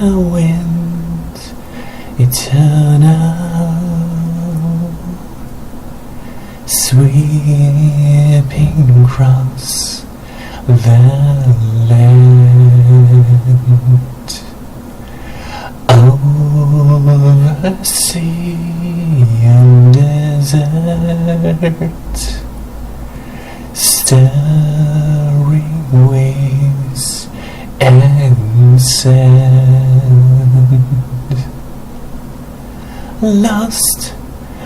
wind eternal, sweeping across the land, over sea and desert, stirring waves and sand, lost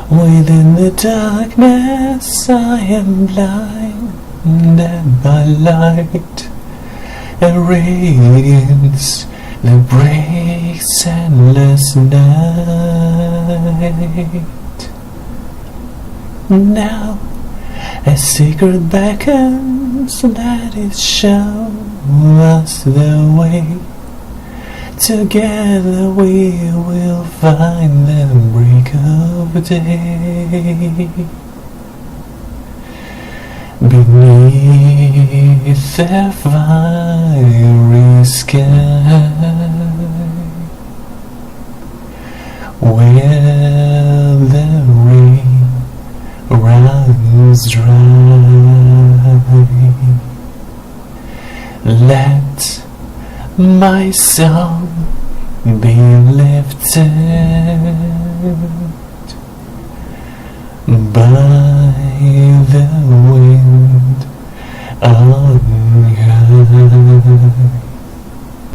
within the darkness. I am blinded by light, a radiance that breaks endless night. Now a secret beckons, let it show us the way. Together we will find the break of day. Beneath the fiery sky, where the rain runs dry, let my song be lifted by the wind on high.